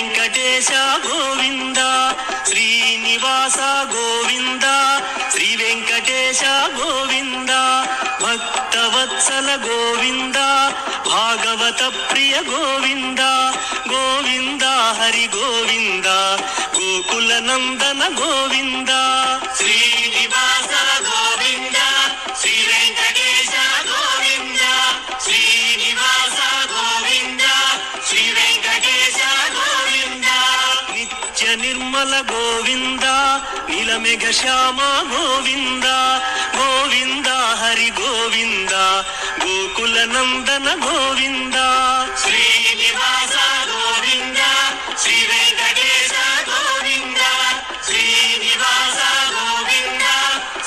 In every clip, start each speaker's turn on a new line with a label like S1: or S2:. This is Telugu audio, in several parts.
S1: వెంకటేశ గోవింద, శ్రీనివాస గోవింద, శ్రీ వెంకటేశ గోవింద, భక్తవత్సల గోవింద, భాగవత ప్రియ గోవింద, గోవింద హరి గోవింద, గోకుల నందన గోవింద. శ్రీనివాస గోవింద, శ్రీ వెంకటేశ గోవింద, శ్రీనివాస గోవింద, శ్రీ వెంకటేశ గోవింద. నిత్య నిర్మల గోవింద, నీలమేఘ శ్యామ గోవింద, గోవింద హరి గోవింద, గోకుల నందన గోవింద. శ్రీనివాస గోవింద, శ్రీ వెంకటేశ గోవింద, శ్రీనివాస గోవింద,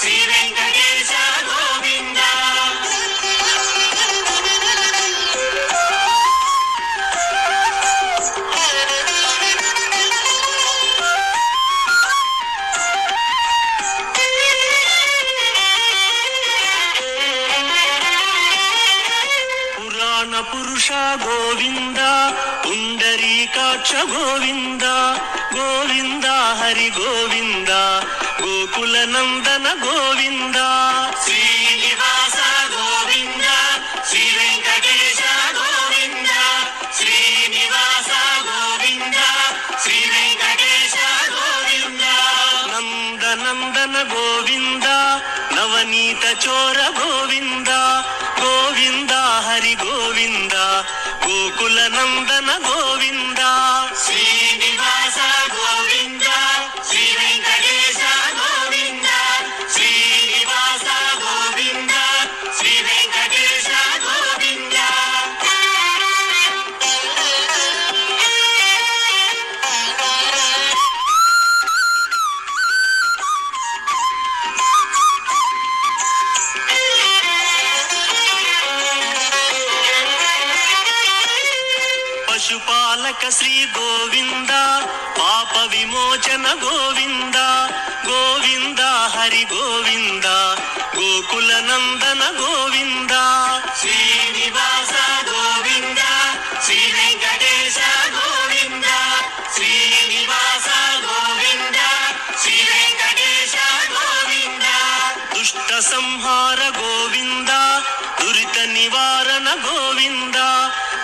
S1: శ్రీ వెంకటేశ గోవింద. పురాణ పురుష గోవింద, పుండరీకాక్ష గోవింద, గోవింద హరి గోవింద, గోకుల నందన గోవింద. శ్రీనివాస గోవింద, శ్రీ వెంకటేశ గోవింద, శ్రీనివాస గోవింద, శ్రీ వెంకటేశ గోవింద. నందనందన గోవింద, నవనీత చోర గోవింద, గోవింద హరి గోవింద, గోకుల నందన గోవింద. శ్రీనివాస గోవింద, శ్రీ వెంకటేశ గోవింద, శ్రీనివాస గోవింద, శ్రీ వెంకటేశ గోవింద. పశుపాలక శ్రీ గోవింద, పాప విమోచన గోవింద, గోవింద హరి గోవింద, గోకుల నందన గోవింద. శ్రీనివాస గోవింద, శ్రీ వెంకటేశ గోవింద, శ్రీనివాస గోవింద, శ్రీ వెంకటేశ గోవింద. దుష్ట సంహార గోవింద, దురిత నివారణ గోవింద,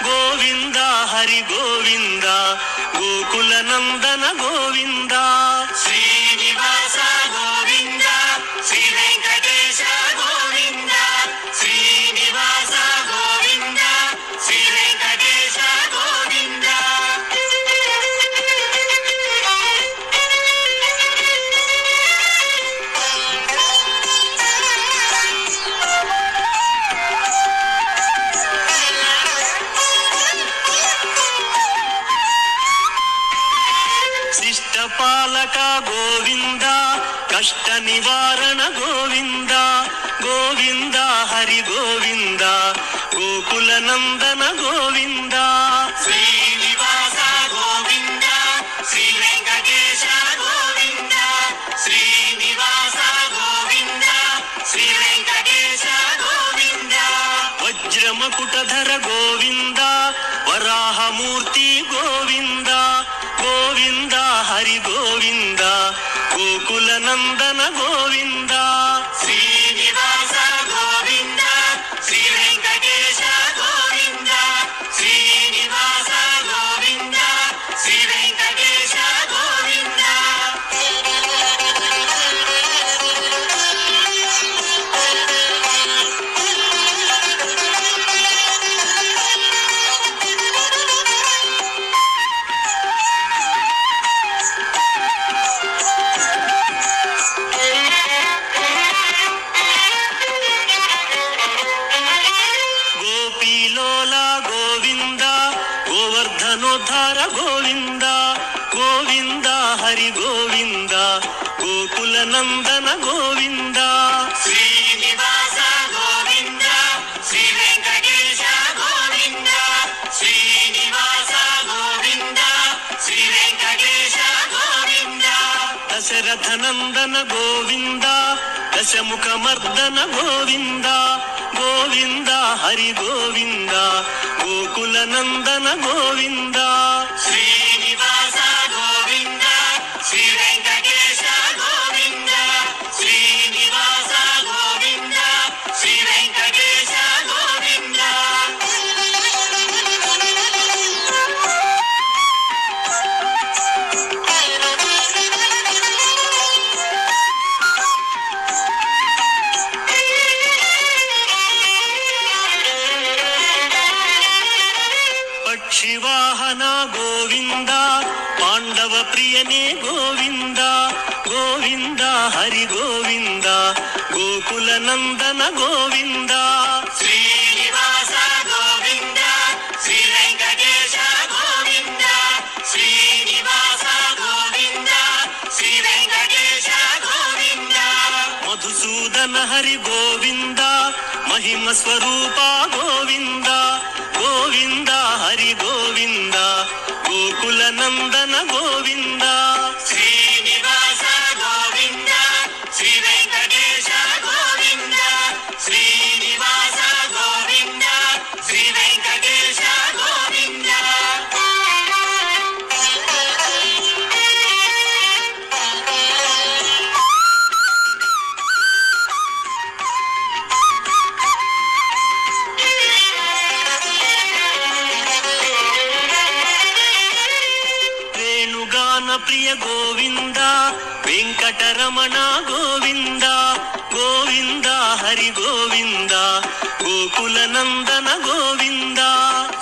S1: గోవింద హరి గోవింద, గోకుల నందన గోవింద. శ్రీనివాస గోవింద, శ్రీ వెంకటేశ గోవింద, శ్రీనివాస గోవింద, శ్రీ వెంకటేశ గోవింద. శిష్టపాలక గోవింద, కష్ట నివారణ గోవింద, గోవింద హరి గోవింద, గోకుల నందన గోవింద. శ్రీనివాస గోవింద, శ్రీ వెంకటేశ గోవింద, శ్రీనివాస గోవింద, శ్రీ వెంకటేశ గోవింద. వజ్రమకుటధర గోవింద, వరాహమూర్తి గోవింద, గోవింద హరి గోవింద, గోకుల నందన గోవింద. శ్రీనివాస గోవింద, శ్రీ వెంకటేశ గోవింద, శ్రీనివాస గోవింద, శ్రీ వెంకటేశ గోవింద. గోపీలోల గోవింద, గోవర్ధనోద్ధార గోవింద, గోవింద హరి గోవింద, గోకుల నందన గోవింద. శ్రీనివాస గోవింద, శ్రీ వెంకటేశ గోవింద, శ్రీనివాస గోవింద, శ్రీ వెంకటేశ గోవింద. దశరథ నందన గోవింద, దశముఖ మర్దన గోవింద, గోవింద హరి గోవింద, గోకుల నందన గోవింద. శ్రీనివాస ವಾಹನ ಗೋವಿಂದ, ಪಾಂಡವ ಪ್ರಿಯನೇ ಗೋವಿಂದ, ಗೋವಿಂದ ಹರಿ ಗೋವಿಂದ, ಗೋಕುಲ ನಂದನ ಗೋವಿಂದ.
S2: ಶ್ರೀನಿವಾಸ ಗೋವಿಂದ, ಶ್ರೀ ವೆಂಕಟೇಶ ಗೋವಿಂದ, ಶ್ರೀನಿವಾಸ ಗೋವಿಂದ, ಶ್ರೀ ವೆಂಕಟೇಶ ಗೋವಿಂದ.
S1: ಮಧುಸೂದನ ಹರಿ ಗೋವಿಂದ, ಮಹಿಮ ಸ್ವರೂಪ ಗೋವಿಂದ, ಗೋವಿಂದ ಹರಿ ಗೋವಿಂದ, ಗೋಕುಲ ನಂದನ ಗೋವಿಂದ.
S2: ಶ್ರೀನಿವಾಸ ಗೋವಿಂದ, ಶ್ರೀ ವೆಂಕಟೇಶ ಗೋವಿಂದ, ಶ್ರೀನಿವಾಸ ಗೋವಿಂದ, ಶ್ರೀ ವೆಂಕಟೇಶ ಗೋವಿಂದ.
S1: ವೇಣುಗಾನ ಪ್ರಿಯ ಗೋವಿಂದ, ವೆಂಕಟರಮಣ ಗೋವಿಂದ, ಗೋವಿಂದ ಹರಿ ಗೋವಿಂದ, ಗೋಕುಲ ನಂದನ ಗೋವಿಂದ.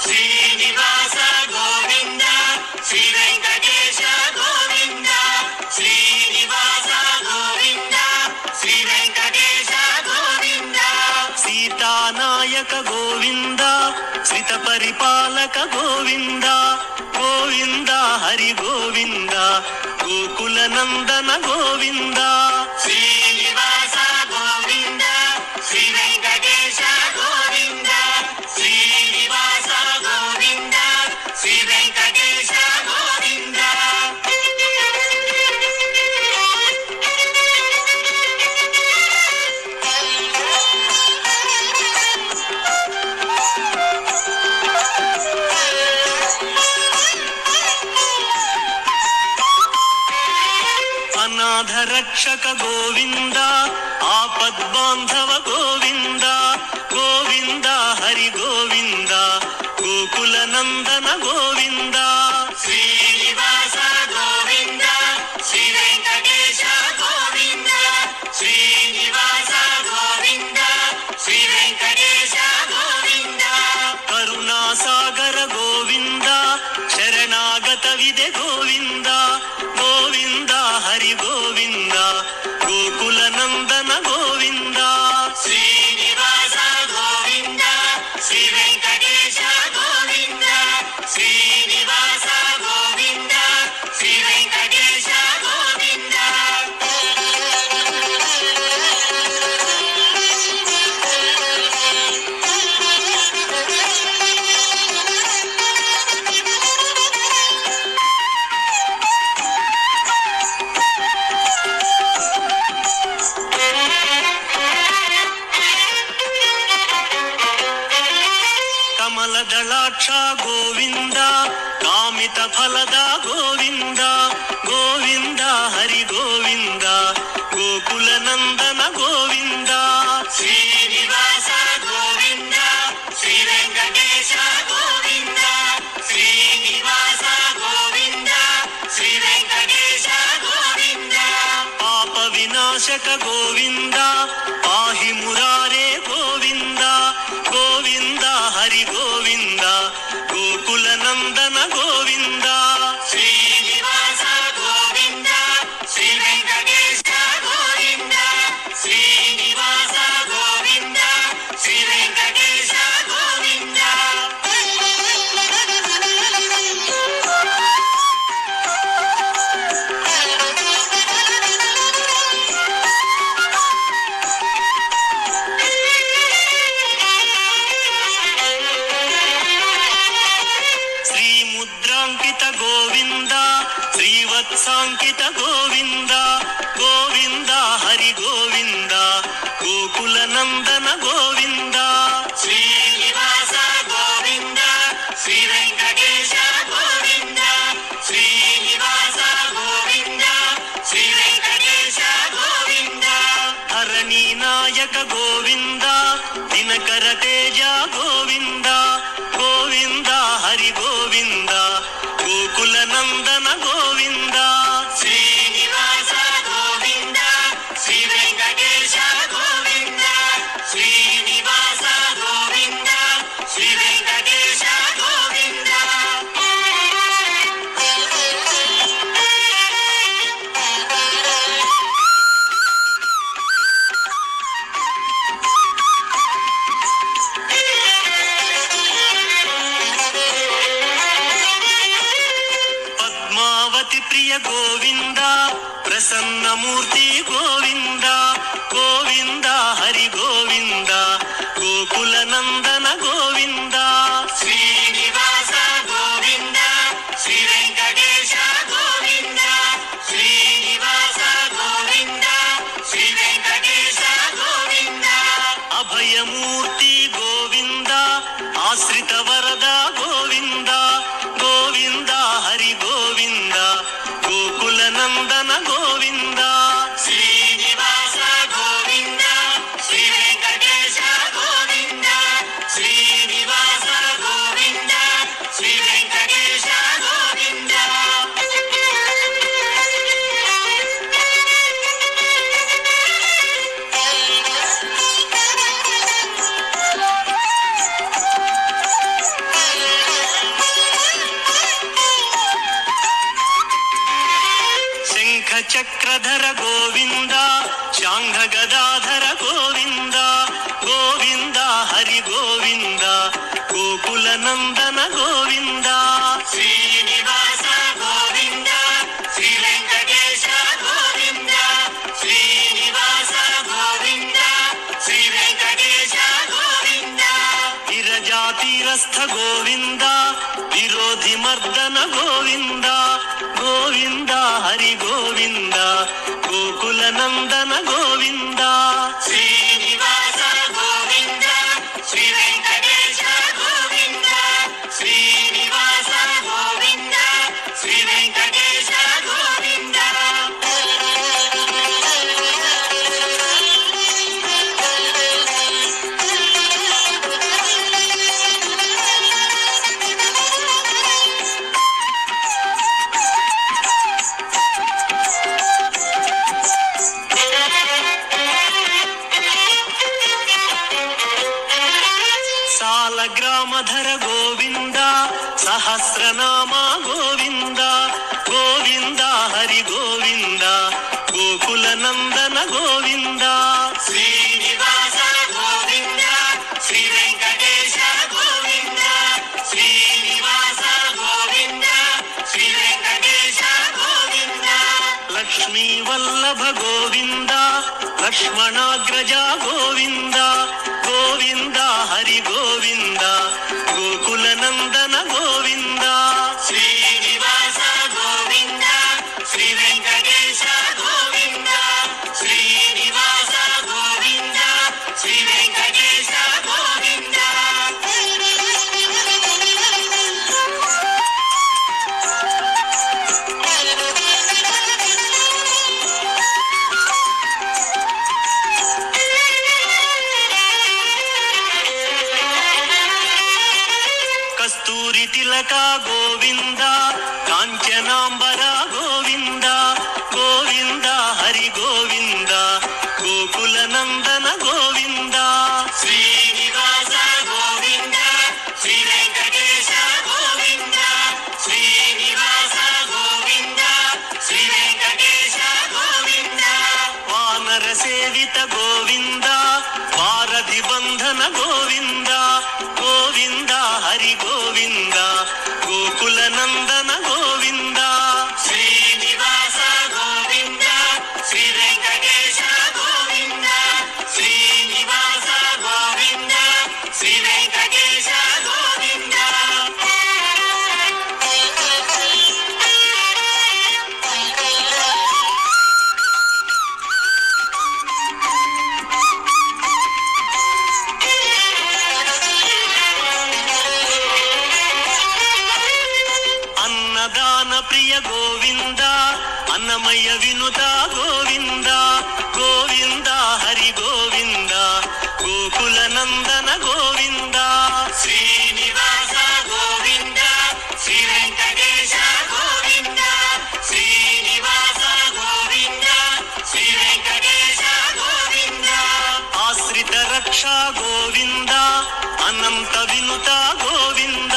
S2: ಶ್ರೀನಿವಾಸ ಗೋವಿಂದ, ಶ್ರೀ ವೆಂಕಟೇಶ ಗೋವಿಂದ, ಶ್ರೀನಿವಾಸ ಗೋವಿಂದ, ಶ್ರೀ ವೆಂಕಟೇಶ ಗೋವಿಂದ.
S1: ಸೀತಾನಾಯಕ ಗೋವಿಂದ, ಶ್ರಿತ ಪರಿಪಾಲಕ ಗೋವಿಂದ, ಗೋವಿಂದ ಹರಿ ಗೋವಿಂದ, ಗೋಕುಲ ನಂದನ ಗೋವಿಂದ.
S2: ಶ್ರೀನಿವಾಸ ಗೋವಿಂದ, ಶ್ರೀ ವೆಂಕಟೇಶ ಗೋವಿಂದ, ಶ್ರೀನಿವಾಸ ಗೋವಿಂದ, ಶ್ರೀ ವೆಂಕಟೇಶ ಗೋವಿಂದ.
S1: ಅನಾಥ ರಕ್ಷಕ ಗೋವಿಂದ, ಆಪದ್ಬಾಂಧವ ಗೋವಿಂದ, ಗೋವಿಂದ ಹರಿ ಗೋವಿಂದ, ಗೋಕುಲ ನಂದನ ಗೋವಿಂದ.
S2: ಶ್ರೀನಿವಾಸ ಗೋವಿಂದ, ಶ್ರೀ ವೆಂಕಟೇಶ ಗೋವಿಂದ, ಶ್ರೀನಿವಾಸ ಗೋವಿಂದ, ಶ್ರೀ ವೆಂಕಟೇಶ ಗೋವಿಂದ.
S1: ಕರುಣಾಸಾಗರ ಗೋವಿಂದ, ಶರಣಾಗತವಿದೆ ಗೋವಿಂದ, ಗೋವಿಂದ ಹರಿ ಗೋವಿಂದ, ಗೋಕುಲ ನಂದನ ಗೋವಿಂದ.
S2: ಶ್ರೀನಿವಾಸ ಗೋವಿಂದ, ಶ್ರೀ ವೆಂಕಟೇಶ ಗೋವಿಂದ, ಶ್ರೀನಿವಾಸ ಗೋವಿಂದ, ಶ್ರೀ ವೆಂಕಟೇಶ ಗೋವಿಂದ.
S1: ಕಮಲದಳಾಕ್ಷ ಗೋವಿಂದ, ಕಾಮಿತ ಫಲದ ಗೋವಿಂದ, ಗೋವಿಂದ ಹರಿ ಗೋವಿಂದ, ಗೋಕುಲ ನಂದನ ಗೋವಿಂದ.
S2: ಶ್ರೀನಿವಾಸ ಗೋವಿಂದ, ಶ್ರೀ ವೆಂಕಟೇಶ ಗೋವಿಂದ, ಶ್ರೀನಿವಾಸ ಗೋವಿಂದ, ಶ್ರೀ ವೆಂಕಟೇಶ ಗೋವಿಂದ.
S1: ಪಾಪ ವಿನಾಶಕ ಗೋವಿಂದ, ಪಾಹಿ ಮುರಾರೇ ಗೋವಿಂದ, ಗೋವಿಂದ ಹರಿ ಗೋವಿಂದ, ಗೋಕುಲ ನಂದನ ಗೋವಿಂದ.
S2: ಶ್ರೀನಿವಾಸ ಗೋವಿಂದ, ಶ್ರೀ ವೆಂಕಟೇಶ ಗೋವಿಂದ, ಶ್ರೀನಿವಾಸ ಗೋವಿಂದ, ಶ್ರೀ ವೆಂಕಟೇಶ ಗೋವಿಂದ.
S1: ಶ್ರೀ ಮುದ್ರಾಂಕಿತ ಗೋವಿಂದ, ಶ್ರೀವತ್ಸಾಂಕಿತ ಗೋವಿಂದ, ಗೋವಿಂದ ಹರಿ ಗೋವಿಂದ, ಗೋಕುಲ ನಂದನ ಗೋವಿಂದ.
S2: ಶ್ರೀನಿವಾಸ ಗೋವಿಂದ, ಶ್ರೀ ವೆಂಕಟೇಶ ಗೋವಿಂದ, ಶ್ರೀನಿವಾಸ ಗೋವಿಂದ, ಶ್ರೀ ವೆಂಕಟೇಶ ಗೋವಿಂದ.
S1: ಧರಣಿ ನಾಯಕ ಗೋವಿಂದ, ದಿನಕರ ತೇಜ ಗೋವಿಂದ, ಗೋವಿಂದ ಹರಿ ಗೋವಿಂದ, ಗೋಕುಲ ನಂದನ ಗೋವಿಂದ.
S2: ಶ್ರೀನಿವಾಸ
S1: పార్వతి ప్రియ గోవింద ప్రసన్నమూర్తి గోవింద గోవింద హరి గోవింద గోకుల నందన గోవింద
S2: శ్రీనివాస గోవింద శ్రీ వెంకటేశ గోవింద శ్రీనివాస గోవింద శ్రీ వెంకటేశ గోవింద
S1: అభయమూర్తి గోవింద ఆశ్రిత వరద గోవింద గోవింద హరి గోవింద గోకుల నందన గోవింద
S2: శ్రీనివాస గోవింద శ్రీ వెంకటేశ గోవింద శ్రీనివాస గోవింద శ్రీ వెంకటేశ గోవింద
S1: శంఖ చక్రధర గోవింద శాంఘ గదాధర గోవింద గోవింద హరి గోవింద గోకుల నందన గోవింద
S2: శ్రీనివాస గోవింద శ్రీ వెంకటేశ గోవింద శ్రీనివాస గోవింద శ్రీ వెంకటేశ గోవింద
S1: విరజాతీరస్థ గోవింద విరోధి మర్దన గోవింద గోవింద హరి గోవింద గోకుల నందన గోవింద
S2: శ్రీనివాస గోవింద శ్రీ వెంకటేశ గోవింద శ్రీనివాస గోవింద శ్రీ వెంకటేశ గోవింద
S1: సాలగ్రామధర గోవింద సహస్రనామ గోవింద గోవింద హరి గోవింద గోకుల నందన గోవింద
S2: శ్రీనివాస గోవింద శ్రీ వెంకటేశ గోవింద శ్రీనివాస గోవింద శ్రీ వెంకటేశ గోవింద
S1: లక్ష్మీ వల్లభ గోవింద లక్ష్మణాగ్రజ గోవింద గోవింద హరి గోవింద గోకుల నందన గోవింద
S2: శ్రీనివాస గోవింద శ్రీ వెంకటేశ గోవింద శ్రీనివాస గోవింద శ్రీ వెంకటేశ గోవింద
S1: కస్తూరి తిలక గోవింద కాంచనాంబర గోవింద గోవింద హరి గోవింద గోకుల నందన గోవింద
S2: శ్రీనివాస గోవింద శ్రీ వెంకటేశ గోవింద శ్రీనివాస గోవింద శ్రీ వెంకటేశ గోవింద
S1: వానర సేవిత గోవింద వారధి బంధన గోవింద గోవింద హరి గోవింద గోకుల నందన గోవింద
S2: శ్రీనివాస గోవింద శ్రీ వెంకటేశ గోవింద శ్రీనివాస గోవింద శ్రీ వెంకటేశ గోవింద
S1: అన్నదాన ప్రియ గోవింద అన్నమయ్య వినుత గోవింద గోవింద హరి గోవింద గోకుల నందన గోవింద
S2: శ్రీనివాస గోవింద శ్రీ వెంకటేశ గోవింద శ్రీనివాస గోవింద శ్రీ వెంకటేశ గోవింద
S1: ఆశ్రిత రక్ష గోవింద అనంత వినుత గోవింద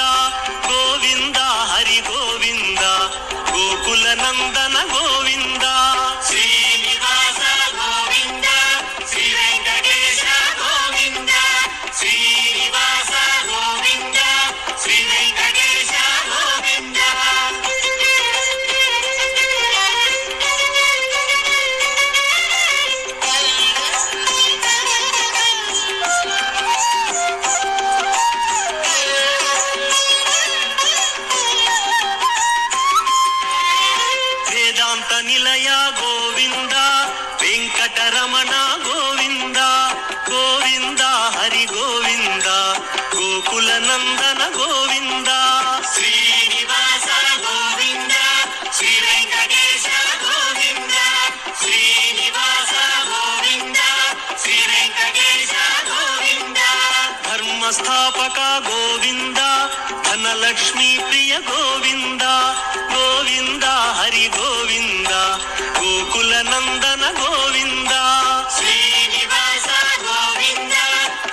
S1: గోవింద హరి గోవింద గోకుల నందన గోవింద
S2: శ్రీనివాస గోవింద శ్రీ వెంకటేశ గోవింద శ్రీనివాస గోవింద శ్రీ వెంకటేశ గోవింద
S1: నిలయ గోవింద వెంకటరమణ గోవింద గోవింద హరి గోవింద గోకుల నందన గోవింద
S2: శ్రీనివాస గోవింద శ్రీ వెంకటేశ గోవింద శ్రీనివాస గోవింద శ్రీ వెంకటేశ గోవింద
S1: ధర్మస్థాపక గోవింద ధనలక్ష్మీ ప్రియ గోవింద గోవింద హరి గోవింద గోకుల నందన గోవింద
S2: శ్రీనివాస గోవింద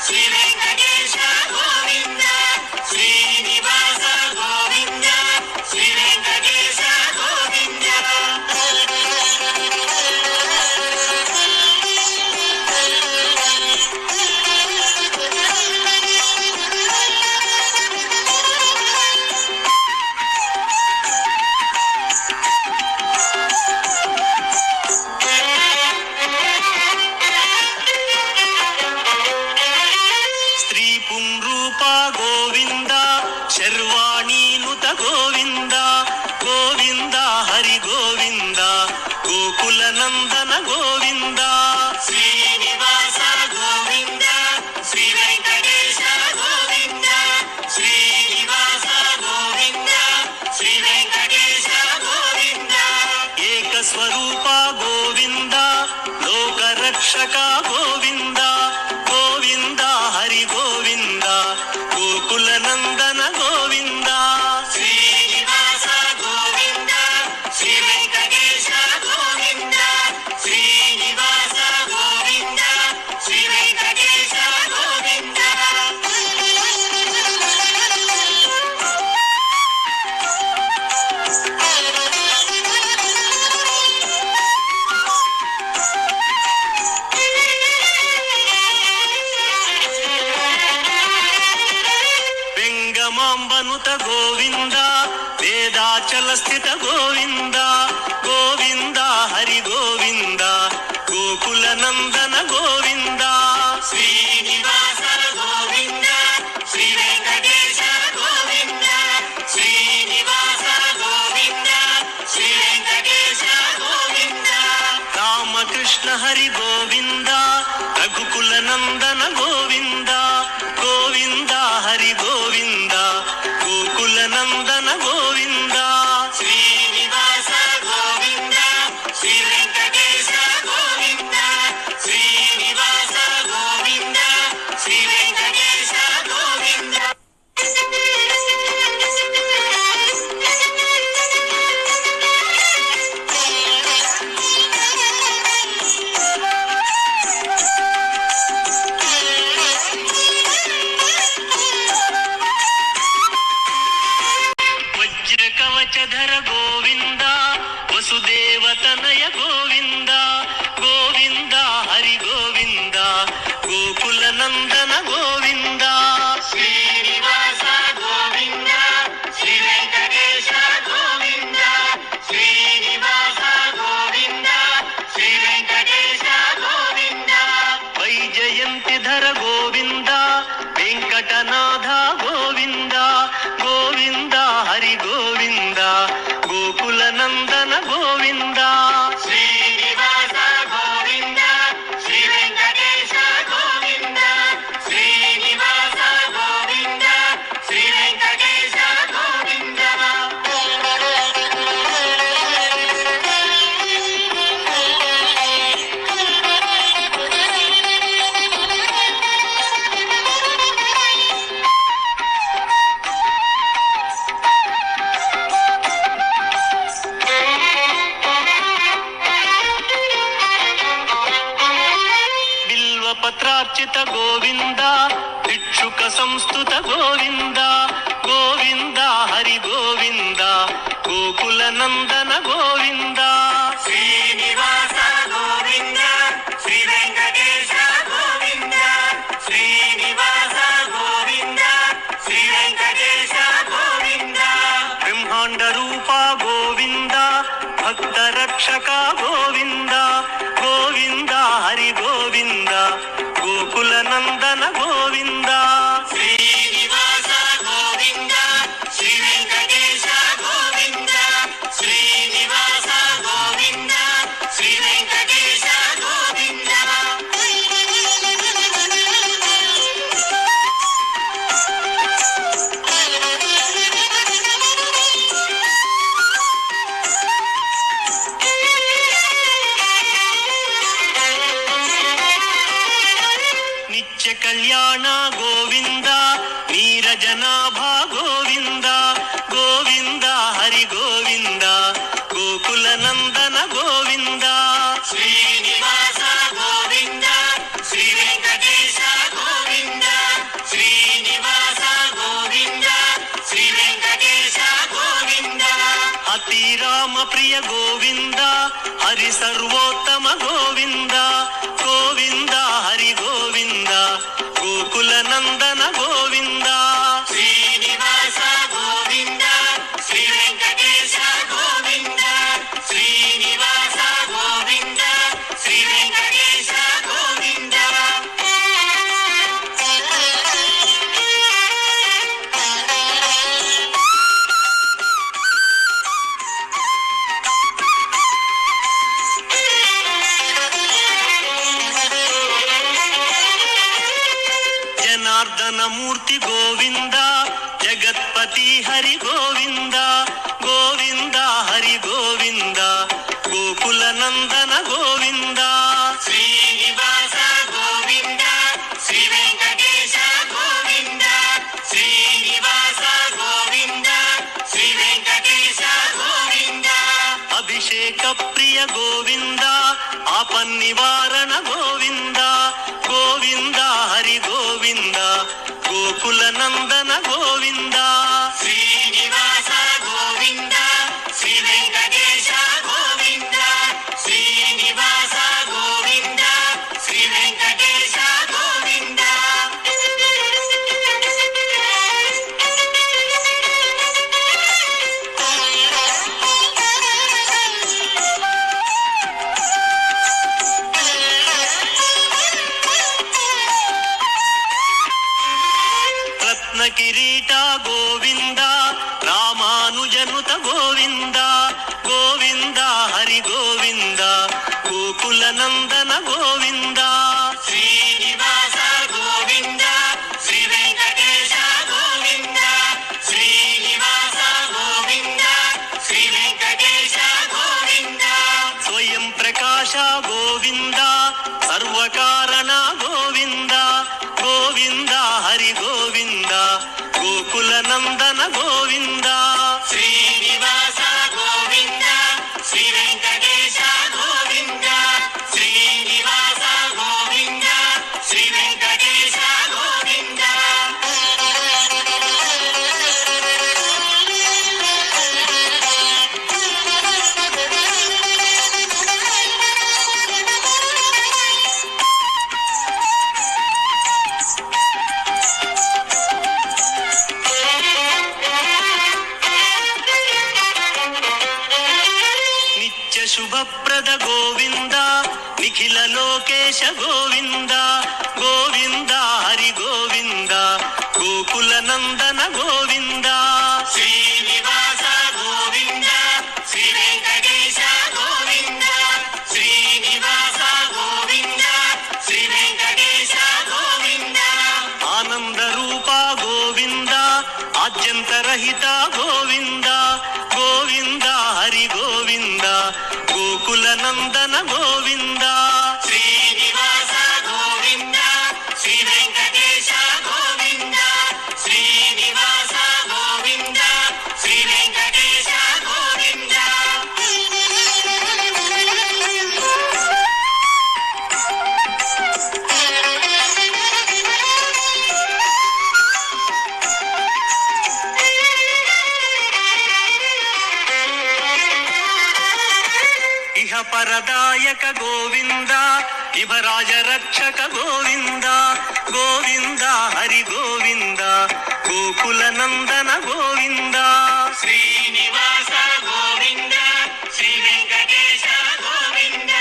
S2: శ్రీ వెంకటేశ గోవింద శ్రీనివాస గోవింద శ్రీ వెంకటేశ గోవింద
S1: స్త్రీ పుంరూప గోవింద శర్వాణీనుత గోవింద గోవింద హరి గోవింద గోకుల నందన గోవింద
S2: శ్రీనివాస గోవింద శ్రీ వెంకటేశ గోవింద శ్రీనివాస గోవింద శ్రీ వెంకటేశ గోవింద
S1: ఏకస్వరూప గోవింద లోకరక్షక గోవింద గోవింద హరి గోవింద గోకుల నందన గోవింద
S2: శ్రీనివాస గోవింద శ్రీ వెంకటేశ గోవింద శ్రీనివాస గోవింద శ్రీ వెంకటేశ గోవింద
S1: వెంగమాంబనుత గోవింద వేదాచల స్థిత గోవింద గోవింద హరి గోవింద గోకుల నందన గోవింద
S2: శ్రీనివాస గోవింద శ్రీ వెంకటేశ గోవింద శ్రీనివాస గోవింద శ్రీ వెంకటేశ గోవింద
S1: రామకృష్ణ హరి గోవింద రఘుకుల నందన గోవింద గోవింద హరి గోవింద గోకుల నందన గోవింద
S2: శ్రీనివాస గోవింద శ్రీ వెంకటేశ గోవింద శ్రీనివాస గోవింద శ్రీ వెంకటేశ గోవింద
S1: వజ్ర కవచధర గోవింద వసుదేవతనయ గోవింద గోవింద హరి గోవింద గోకుల నందన గోవింద
S2: శ్రీనివాస గోవింద శ్రీ వెంకటేశ గోవింద శ్రీనివాస గోవింద శ్రీ వెంకటేశ గోవింద
S1: వైజయంతి ధర గోవింద వెంకటనాథ గోవింద గోవింద హరి గోవింద గోకుల నందన గోవింద
S2: శ్రీనివాస గోవింద శ్రీ వెంకటేశ గోవింద శ్రీనివాస గోవింద శ్రీ వెంకటేశ గోవింద
S1: బిల్వపత్రార్చిత గోవింద భిక్షుక సంస్థుత గోవింద గోవింద హరి గోవింద గోకుల నందన గోవింద
S2: శ్రీనివాస గోవింద శ్రీ వెంకటేశ గోవింద శ్రీనివాస గోవింద శ్రీ వెంకటేశ గోవింద
S1: బ్రహ్మాండ రూప గోవింద భక్త రక్షక గోవింద గోవింద హరి గోవింద గోకుల నందన గోవింద
S2: శ్రీనివాస గోవింద శ్రీ వెంకటేశ గోవింద శ్రీనివాస గోవింద
S1: ಕಲ್ಯಾಣ ಗೋವಿಂದ ನೀರಜನಾಭ ಗೋವಿಂದ ಗೋವಿಂದ ಹರಿ ಗೋವಿಂದ ಗೋಕುಲ ನಂದನ ಗೋವಿಂದ
S2: ಶ್ರೀನಿವಾಸ ಗೋವಿಂದ ಶ್ರೀ ವೆಂಕಟೇಶ ಗೋವಿಂದ ಶ್ರೀನಿವಾಸ ಗೋವಿಂದ ಶ್ರೀ ವೆಂಕಟೇಶ ಗೋವಿಂದ
S1: ಅತಿ ರಾಮ ಪ್ರಿಯ ಗೋವಿಂದ ಹರಿ ಸರ್ವೋತ್ತಮ ಗೋವಿಂದ ಗೋವಿಂದ ಹರಿ ಗೋವಿಂದ ಗೋಕುಲ ನಂದನ ಗೋವಿಂದ
S2: ಶ್ರೀನಿವಾಸ ಗೋವಿಂದ ಶ್ರೀ ವೆಂಕಟೇಶ ಗೋವಿಂದ ಶ್ರೀನಿವಾಸ ಗೋವಿಂದ ಶ್ರೀ ವೆಂಕಟೇಶ ಗೋವಿಂದ
S1: ಜನಾರ್ದನ ಮೂರ್ತಿ ಗೋವಿಂದ ಜಗತ್ಪತಿ ಹರಿ ಗೋವಿಂದ ಗೋವಿಂದ ಹರಿ ಗೋವಿಂದ ಗೋಕುಲ ನಂದನ ಗೋವಿಂದ
S2: ಶ್ರೀನಿವಾಸ ಗೋವಿಂದ ಶ್ರೀ ವೆಂಕಟೇಶ ಗೋವಿಂದ ಶ್ರೀನಿವಾಸ ಗೋವಿಂದ ಶ್ರೀ ವೆಂಕಟೇಶ ಗೋವಿಂದ
S1: ಅಭಿಷೇಕ ಪ್ರಿಯ ಗೋವಿಂದ ಆಪನ್ನಿವಾರಣ ಗೋವಿಂದ ಗೋವಿಂದ ಹರಿ ಗೋವಿಂದ ಗೋಕುಲ ನಂದನ ಗೋವಿಂದ
S2: ಶ್ರೀನಿವಾಸ ಗೋವಿಂದ ಶ್ರೀ ವೆಂಕಟೇಶ ಗೋವಿಂದ ಶ್ರೀನಿವಾಸ ಗೋವಿಂದ ಶ್ರೀ ವೆಂಕಟೇಶ ಗೋವಿಂದ
S1: ರತ್ನ ಕಿರೀಟ ಗೋವಿಂದ ರಾಮಾನುಜನುತ ಗೋವಿಂದ ಗೋವಿಂದ ಹರಿ ಗೋವಿಂದ ಗೋಕುಲ ನಂದನ ಗೋವಿಂದ
S2: ಶ್ರೀನಿವಾಸ ಗೋವಿಂದ ಶ್ರೀ ವೆಂಕಟೇಶ ಗೋವಿಂದ ಶ್ರೀನಿವಾಸ ಗೋವಿಂದ ಶ್ರೀ ವೆಂಕಟೇಶ ಗೋವಿಂದ
S1: ಸ್ವಯಂ ಪ್ರಕಾಶ ಗೋವಿಂದ ಸರ್ವಕಾರಣ ಗೋವಿಂದ ಗೋವಿಂದ ಹರಿ ಗೋವಿಂದ ಗೋಕುಲ ನಂದನ ಗೋವಿಂದ
S2: ಶ್ರೀನಿವಾಸ ಗೋವಿಂದ ಶ್ರೀ ವೆಂಕಟೇಶ ಗೋವಿಂದ ಶ್ರೀನಿವಾಸ ಗೋವಿಂದ ಶ್ರೀ ವೆಂಕಟೇಶ ಗೋವಿಂದ
S1: ನಿತ್ಯ ಶುಭಪ್ರದ ಗೋವಿಂದ ನಿಖಿಲ ಲೋಕೇಶ ಗೋವಿಂದ ಗೋವಿಂದ ಹರಿ ಗೋವಿಂದ ಗೋಕುಲ ನಂದನ ಗೋವಿಂದ
S2: ಶ್ರೀನಿವಾಸ ಗೋವಿಂದ ಶ್ರೀ ವೆಂಕಟೇಶ ಗೋವಿಂದ ಶ್ರೀನಿವಾಸ ಗೋವಿಂದ ಶ್ರೀ ವೆಂಕಟೇಶ ಗೋವಿಂದ
S1: ಆನಂದ ರೂಪ ಗೋವಿಂದ ಆದ್ಯಂತರಹಿತ ಗೋವಿಂದ ಗೋವಿಂದ ಹರಿ ಗೋವಿಂದ ಗೋಕುಲ ನಂದನ ಗೋವಿಂದ
S2: ಶ್ರೀನಿವಾಸ ಗೋವಿಂದ ಶ್ರೀ ವೆಂಕಟೇಶ ಗೋವಿಂದ ಶ್ರೀನಿವಾಸ ಗೋವಿಂದ ಶ್ರೀ ವೆಂಕಟೇಶ ಗೋವಿಂದ
S1: ಇಹ ಪರದಾಯಕ ಗೋವಿಂದ ಇಭರಾಜ ರಕ್ಷಕ ಗೋವಿಂದ ಗೋವಿಂದ ಹರಿ ಗೋವಿಂದ ಗೋಕುಲ ನಂದನ ಗೋವಿಂದ
S2: ಶ್ರೀನಿವಾಸ ಗೋವಿಂದ ಶ್ರೀ ವೆಂಕಟೇಶ ಗೋವಿಂದ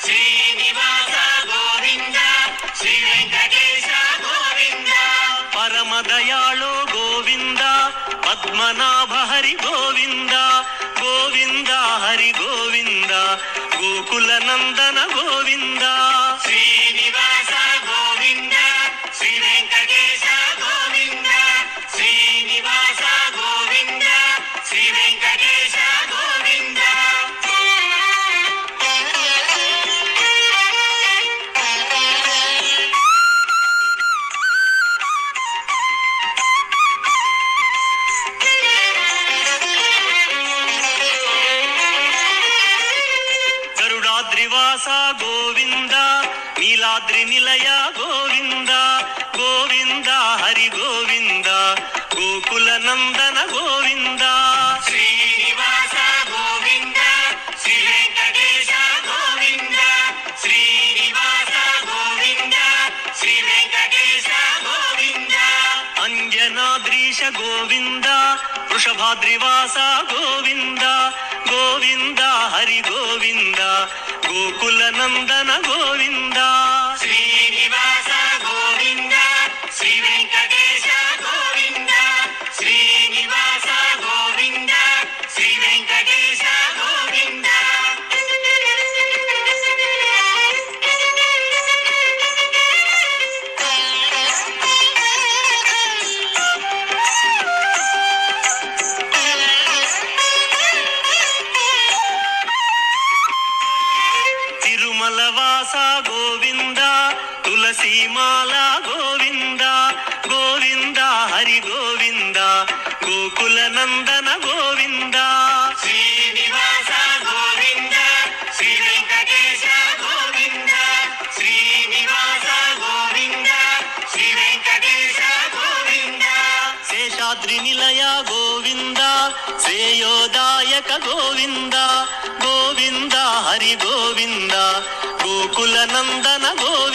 S2: ಶ್ರೀನಿವಾಸ ಗೋವಿಂದ ಶ್ರೀ ವೆಂಕಟೇಶ ಗೋವಿಂದ
S1: ಪರಮ ದಯಾಳೋ ಗೋವಿಂದ ಪದ್ಮನಾಭ ಹರಿ ಗೋವಿಂದ ಗೋವಿಂದ ಹರಿ ಗೋವಿಂದ ಗೋಕುಲ ನಂದನ ಗೋವಿಂದ
S2: ಶ್ರೀನಿವಾಸ ಗೋವಿಂದ ಶ್ರೀ ವೆಂಕಟೇಶ ಗೋವಿಂದ ಶ್ರೀನಿವಾಸ ಗೋವಿಂದ ಶ್ರೀ ವೆಂಕಟೇಶ ಗೋವಿಂದ
S1: నివాస గోవింద నీలాద్రి నిలయ గోవింద గోవింద హరి గోవింద గోకుల నందన గోవింద
S2: శ్రీనివాస గోవింద శ్రీ వెంకటేశ గోవింద శ్రీనివాస గోవింద శ్రీ వెంకటేశ గోవింద
S1: అంజనాద్రీశ గోవింద వృషభాద్రివాస గోవింద గోవింద హరి గోవింద గోకుల నందన గోవింద
S2: శ్రీనివాస గోవింద శ్రీ వెంకటేశ గోవింద శ్రీనివాస గోవింద శ్రీ వెంకటేశ గోవింద
S1: తిరుమలవాస గోవింద తులసీమాల గోవింద గోవింద హరి గోవింద గోకుల నందన గోవింద
S2: శ్రీనివాస గోవింద శ్రీ వెంకటేశ గోవింద శ్రీనివాస గోవింద శ్రీ వెంకటేశ గోవింద
S1: శేషాద్రి నిలయ గోవింద శ్రేయోదాయక గోవింద గోవింద హరి గోవింద గోకుల నందన గోవింద